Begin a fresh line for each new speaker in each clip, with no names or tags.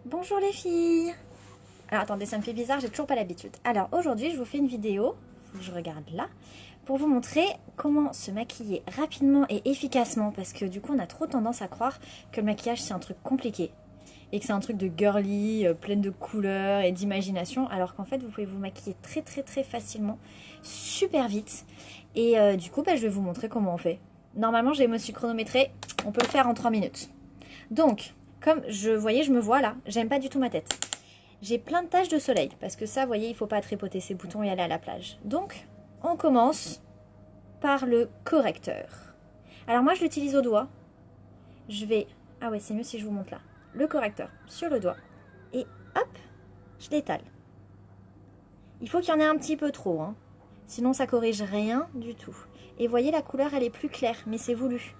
Bonjour les filles. Alors attendez, ça me fait bizarre, j'ai toujours pas l'habitude. Alors aujourd'hui, je vous fais une vidéo, faut que je regarde là, pour vous montrer comment se maquiller rapidement et efficacement, parce que du coup, on a trop tendance à croire que le maquillage c'est un truc compliqué et que c'est un truc de girly, plein de couleurs et d'imagination, alors qu'en fait, vous pouvez vous maquiller très très facilement, super vite. Et du coup, je vais vous montrer comment on fait. Normalement, je me suis chronométrée, on peut le faire en 3 minutes. Donc, comme je me vois là, j'aime pas du tout ma tête. J'ai plein de taches de soleil, parce que ça, vous voyez, il faut pas tripoter ses boutons et aller à la plage. Donc, on commence par le correcteur. Alors moi, je l'utilise au doigt. Je vais... Ah ouais, c'est mieux si je vous montre là. Le correcteur sur le doigt. Et hop, je l'étale. Il faut qu'il y en ait un petit peu trop, hein. Sinon, ça corrige rien du tout. Et voyez, la couleur, elle est plus claire, mais c'est voulu.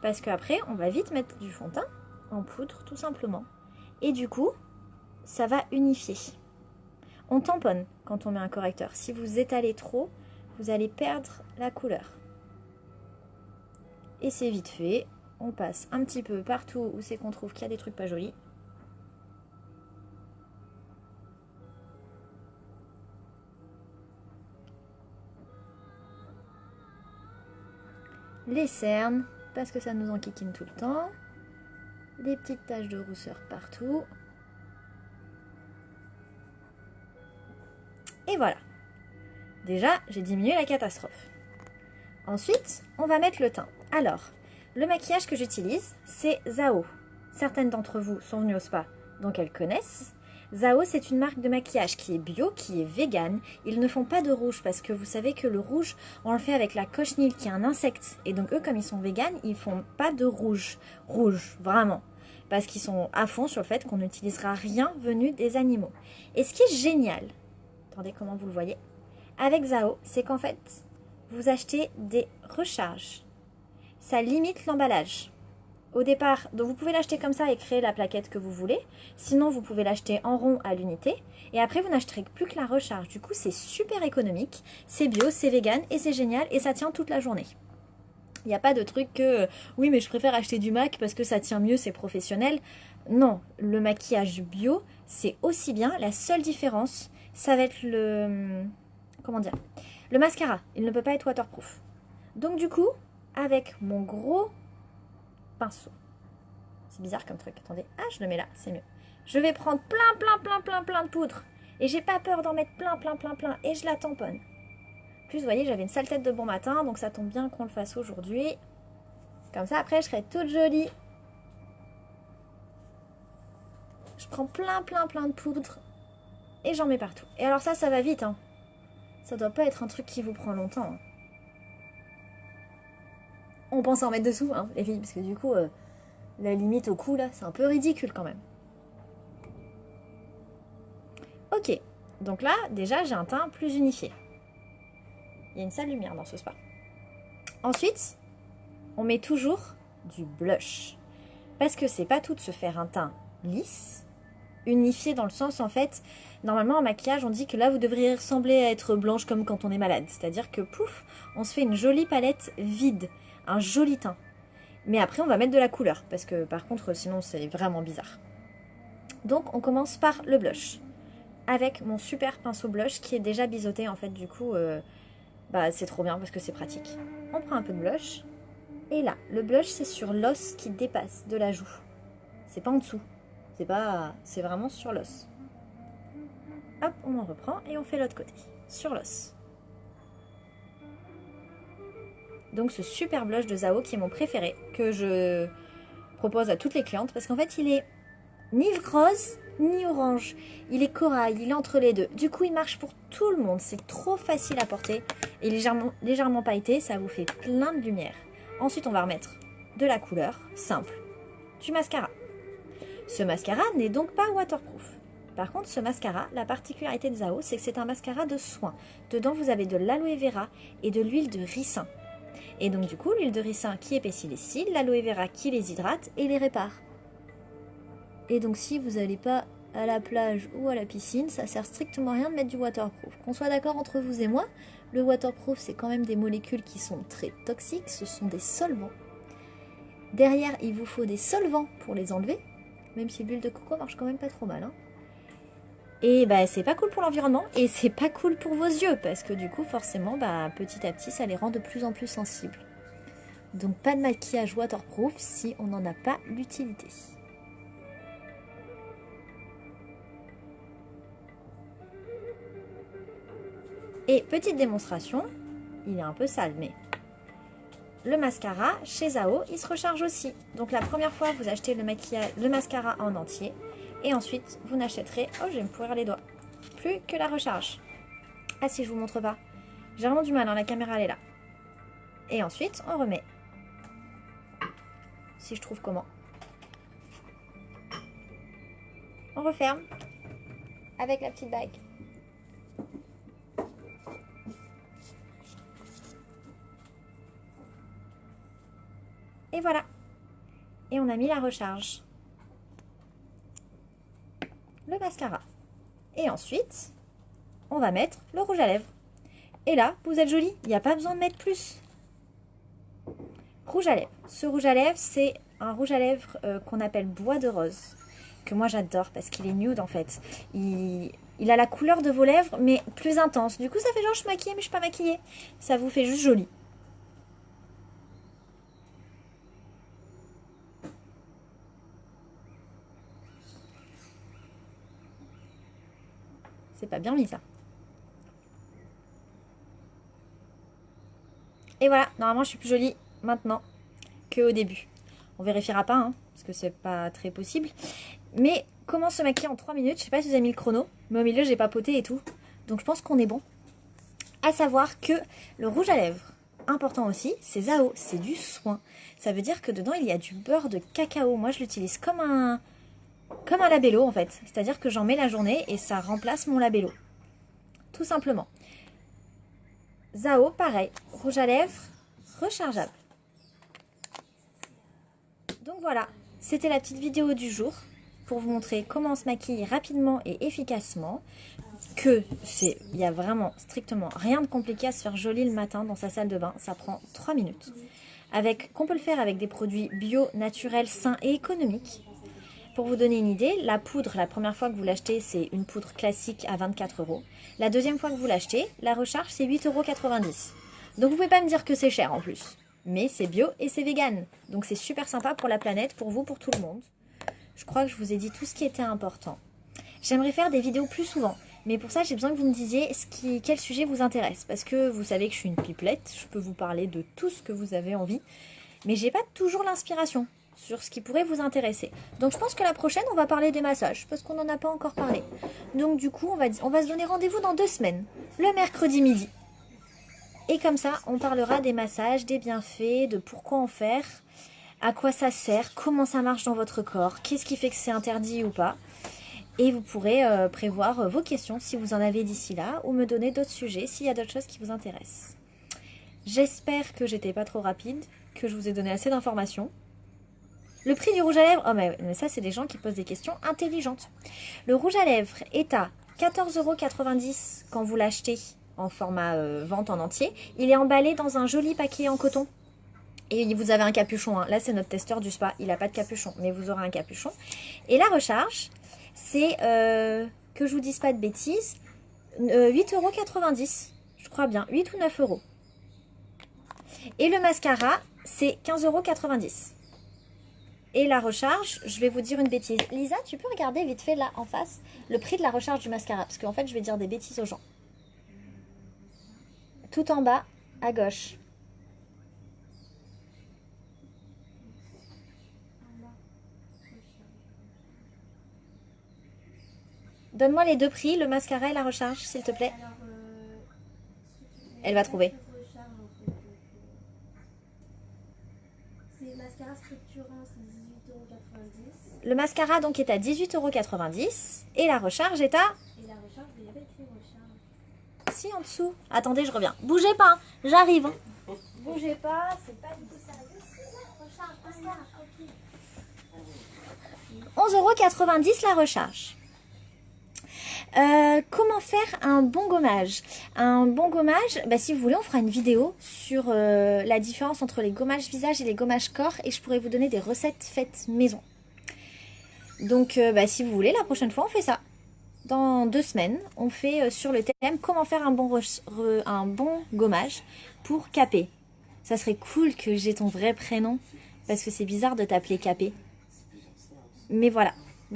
Parce qu'après, on va vite mettre du fond de teint en poudre, tout simplement. Et du coup, ça va unifier. On tamponne quand on met un correcteur. Si vous étalez trop, vous allez perdre la couleur. Et c'est vite fait. On passe un petit peu partout où c'est qu'on trouve qu'il y a des trucs pas jolis. Les cernes, parce que ça nous enquiquine tout le temps. Des petites taches de rousseur partout. Et voilà. Déjà, j'ai diminué la catastrophe. Ensuite, on va mettre le teint. Alors, le maquillage que j'utilise, c'est Zao. Certaines d'entre vous sont venues au spa, donc elles connaissent. Zao, c'est une marque de maquillage qui est bio, qui est vegan. Ils ne font pas de rouge parce que vous savez que le rouge, on le fait avec la cochenille qui est un insecte. Et donc eux, comme ils sont vegan, ils font pas de rouge. Rouge, vraiment. Parce qu'ils sont à fond sur le fait qu'on n'utilisera rien venu des animaux. Et ce qui est génial, attendez comment vous le voyez, avec Zao, c'est qu'en fait, vous achetez des recharges. Ça limite l'emballage. Au départ, donc vous pouvez l'acheter comme ça et créer la plaquette que vous voulez. Sinon, vous pouvez l'acheter en rond à l'unité. Et après, vous n'achèterez plus que la recharge. Du coup, c'est super économique. C'est bio, c'est vegan et c'est génial. Et ça tient toute la journée. Il n'y a pas de truc que oui, mais je préfère acheter du MAC parce que ça tient mieux, c'est professionnel. Non, le maquillage bio, c'est aussi bien. La seule différence, ça va être le... Comment dire ? Le mascara. Il ne peut pas être waterproof. Donc du coup, avec mon gros pinceau. C'est bizarre comme truc. Attendez. Ah, je le mets là, c'est mieux. Je vais prendre plein de poudre. Et j'ai pas peur d'en mettre plein. Et je la tamponne. En plus, vous voyez, j'avais une sale tête de bon matin, donc ça tombe bien qu'on le fasse aujourd'hui. Comme ça, après, je serai toute jolie. Je prends plein de poudre. Et j'en mets partout. Et alors ça va vite, hein. Ça doit pas être un truc qui vous prend longtemps, hein. On pense en mettre dessous, hein, les filles, parce que du coup, la limite au cou, là, c'est un peu ridicule quand même. Ok, donc là, déjà, j'ai un teint plus unifié. Il y a une sale lumière dans ce spa. Ensuite, on met toujours du blush. Parce que c'est pas tout de se faire un teint lisse, unifié dans le sens, en fait, normalement en maquillage, on dit que là, vous devriez ressembler à être blanche comme quand on est malade. C'est-à-dire que, pouf, on se fait une jolie palette vide, un joli teint. Mais après, on va mettre de la couleur, parce que par contre, sinon, c'est vraiment bizarre. Donc, on commence par le blush. Avec mon super pinceau blush qui est déjà biseauté, en fait, du coup, c'est trop bien parce que c'est pratique. On prend un peu de blush. Et là, le blush, c'est sur l'os qui dépasse de la joue. C'est pas en dessous. C'est vraiment sur l'os. Hop, on en reprend et on fait l'autre côté. Sur l'os. Donc ce super blush de Zao qui est mon préféré, que je propose à toutes les clientes, parce qu'en fait il est ni rose ni orange, il est corail, il est entre les deux. Du coup il marche pour tout le monde, c'est trop facile à porter et légèrement pailleté, ça vous fait plein de lumière. Ensuite on va remettre de la couleur simple, du mascara. Ce mascara n'est donc pas waterproof. Par contre, ce mascara, la particularité de Zao, c'est que c'est un mascara de soin. Dedans, vous avez de l'aloe vera et de l'huile de ricin. Et donc du coup, l'huile de ricin qui épaissit les cils, l'aloe vera qui les hydrate et les répare. Et donc si vous n'allez pas à la plage ou à la piscine, ça sert strictement à rien de mettre du waterproof. Qu'on soit d'accord entre vous et moi, le waterproof, c'est quand même des molécules qui sont très toxiques, ce sont des solvants. Derrière, il vous faut des solvants pour les enlever. Même si l'huile de coco marche quand même pas trop mal. Hein. Et bah c'est pas cool pour l'environnement et c'est pas cool pour vos yeux parce que du coup forcément bah petit à petit ça les rend de plus en plus sensibles. Donc pas de maquillage waterproof si on n'en a pas l'utilité. Et petite démonstration, il est un peu sale mais le mascara chez Zao il se recharge aussi. Donc la première fois vous achetez le mascara en entier et ensuite vous n'achèterez, oh je vais me pourrir les doigts, plus que la recharge. Ah si je vous montre pas, j'ai vraiment du mal, hein, la caméra elle est là. Et ensuite on remet. Si je trouve comment. On referme avec la petite bague. Et voilà. Et on a mis la recharge. Le mascara. Et ensuite, on va mettre le rouge à lèvres. Et là, vous êtes jolie. Il n'y a pas besoin de mettre plus. Rouge à lèvres. Ce rouge à lèvres, c'est un rouge à lèvres qu'on appelle bois de rose. Que moi j'adore parce qu'il est nude en fait. Il a la couleur de vos lèvres mais plus intense. Du coup ça fait genre je suis maquillée mais je suis pas maquillée. Ça vous fait juste joli. C'est pas bien mis ça. Et voilà, normalement je suis plus jolie maintenant qu'au début. On vérifiera pas hein, parce que c'est pas très possible. Mais comment se maquiller en 3 minutes? Je sais pas si vous avez mis le chrono, mais au milieu j'ai papoté et tout. Donc je pense qu'on est bon. À savoir que le rouge à lèvres, important aussi, c'est Zao, c'est du soin. Ça veut dire que dedans il y a du beurre de cacao. Moi je l'utilise comme un labello en fait. C'est-à-dire que j'en mets la journée et ça remplace mon labello. Tout simplement. Zao, pareil, rouge à lèvres, rechargeable. Donc voilà, c'était la petite vidéo du jour pour vous montrer comment on se maquille rapidement et efficacement. Il y a vraiment strictement rien de compliqué à se faire joli le matin dans sa salle de bain. Ça prend 3 minutes. Qu'on peut le faire avec des produits bio, naturels, sains et économiques. Pour vous donner une idée, la poudre, la première fois que vous l'achetez, c'est une poudre classique à 24 €. La deuxième fois que vous l'achetez, la recharge, c'est 8,90 €. Donc vous pouvez pas me dire que c'est cher en plus. Mais c'est bio et c'est vegan. Donc c'est super sympa pour la planète, pour vous, pour tout le monde. Je crois que je vous ai dit tout ce qui était important. J'aimerais faire des vidéos plus souvent. Mais pour ça, j'ai besoin que vous me disiez quel sujet vous intéresse. Parce que vous savez que je suis une pipelette. Je peux vous parler de tout ce que vous avez envie. Mais j'ai pas toujours l'inspiration sur ce qui pourrait vous intéresser. Donc je pense que la prochaine, on va parler des massages. Parce qu'on n'en a pas encore parlé. Donc du coup, on va se donner rendez-vous dans 2 semaines. Le mercredi midi. Et comme ça, on parlera des massages, des bienfaits, de pourquoi en faire, à quoi ça sert, comment ça marche dans votre corps, qu'est-ce qui fait que c'est interdit ou pas. Et vous pourrez prévoir vos questions si vous en avez d'ici là ou me donner d'autres sujets s'il y a d'autres choses qui vous intéressent. J'espère que j'étais pas trop rapide, que je vous ai donné assez d'informations. Le prix du rouge à lèvres, oh mais ça c'est des gens qui posent des questions intelligentes. Le rouge à lèvres est à 14,90 € quand vous l'achetez en format vente en entier. Il est emballé dans un joli paquet en coton. Et vous avez un capuchon. Hein. Là c'est notre testeur du spa, il n'a pas de capuchon, mais vous aurez un capuchon. Et la recharge, c'est, que je vous dise pas de bêtises, 8,90 €. Je crois bien, 8 ou 9 €. Et le mascara, c'est 15,90 €. Et la recharge, je vais vous dire une bêtise. Lisa, tu peux regarder vite fait là en face le prix de la recharge du mascara. Parce qu'en fait, je vais dire des bêtises aux gens. Tout en bas, à gauche. Donne-moi les 2 prix, le mascara et la recharge, s'il te plaît. Elle va trouver.
C'est mascara structurant, c'est 18,90 €.
Le mascara donc est à 18,90 € et la recharge est à...
Et la recharge, il n'y a pas écrit recharge.
Si, en dessous. Attendez, je reviens. Bougez pas, hein. J'arrive. Hein. Bougez pas, c'est pas du tout sérieux. Recharge, mascara. 11,90 € la recharge. Comment faire un bon gommage? Un bon gommage, bah, si vous voulez, on fera une vidéo sur la différence entre les gommages visage et les gommages corps et je pourrais vous donner des recettes faites maison. Donc si vous voulez, la prochaine fois on fait ça. Dans 2 semaines, on fait sur le thème comment faire un bon gommage pour Capé. Ça serait cool que j'ai ton vrai prénom, parce que c'est bizarre de t'appeler Capé. Mais voilà.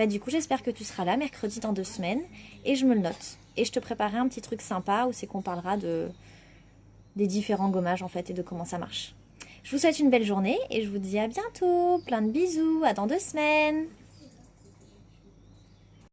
Du coup, j'espère que tu seras là mercredi dans 2 semaines, et je me le note. Et je te préparerai un petit truc sympa où c'est qu'on parlera des différents gommages en fait et de comment ça marche. Je vous souhaite une belle journée et je vous dis à bientôt. Plein de bisous, à dans 2 semaines.